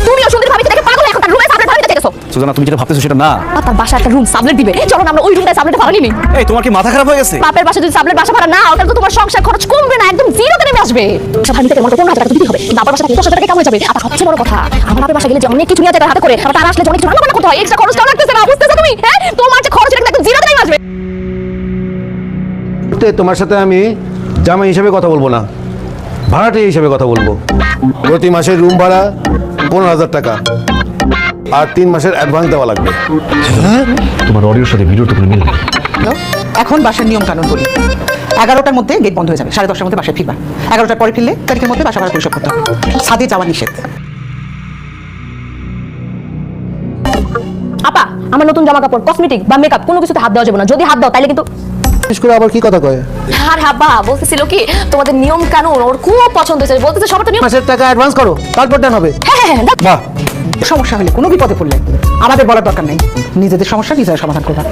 তুমিও সুন্দরী ভাবিকে দেখে পাগল, এখন তার রুমে সাবলেট ভাড়া দিতে চাইছো। সুজানা, তুমি যেটা ভাবতেছো সেটা না। তার বাসা একটা রুম সাবলেট দিবে, চলো না আমরা ওই রুমটায় সাবলেট ভাড়া নিই। এই, তোমার কি মাথা খারাপ হয়ে গেছে? বাপের বাসা যদি সাবলেট বাসা ভাড়া না হয় তাহলে তো তোমার সংসার খরচ কমবে না, একদম জিরোতে নেমে আসবে। সাধারণ থেকে মনে 15,000 টাকা দিতে হবে, কিন্তু বাপের বাসা 10,000 টাকা কাম হয়ে যাবে। আর সবচেয়ে বড় কথা, আমার বাপের বাসা গেলে যে অনেক কিছু নিয়ে যেতে হাতে করে, আবার তারা আসলে অনেক কিছু রান্না করতে হয়, এক্সট্রা খরচটাও লাগতেছে না, বুঝতেছো তুমি? হ্যাঁ, তোমার যে খরচ একদম জিরোতে নেমে আসবে। তোমার সাথে আমি জামাই হিসেবে কথা বলবো না, ভাড়াটে হিসেবে কথা বলবো। প্রতি মাসের রুম ভাড়া 15,000 টাকা আর 3 মাসের অ্যাডভান্স দেওয়া লাগবে। তোমার অডিওর সাথে ভিডিওর তো কোনো মিল নেই। এখন বাসার নিয়ম কানুন বলি। 11টার মধ্যে গেট বন্ধ হয়ে যাবে, 10:30টার মধ্যে বাসায় ফিরবা। 11টার পরে ফিরলে তারিখের মধ্যে বাসা ভাড়া পরিশোধ করতে হবে। ছাদে যাওয়া নিষেধ। আপা, আমার নতুন জামা কাপড়, কসমেটিক বা মেকআপ কোনো কিছুতে হাত দেওয়া যাবে না। যদি হাত দাও তাহলে কিন্তু। বিশেষ করে আবার কি কথা কয়, আর হাব্বা বলতেছিল কি তোমাদের নিয়ম কানুন ওর খুব পছন্দ হয়েছে, বলতেছে সবার তো নিয়ম। মাসের টাকা অ্যাডভান্স করো, তারপর দেন হবে। হ্যাঁ, বাহ, সমস্যা হলে কোনো বিপদে পড়লে আমাদের বলার দরকার নেই, নিজেদের সমস্যা নিজেরা সমাধান করবা।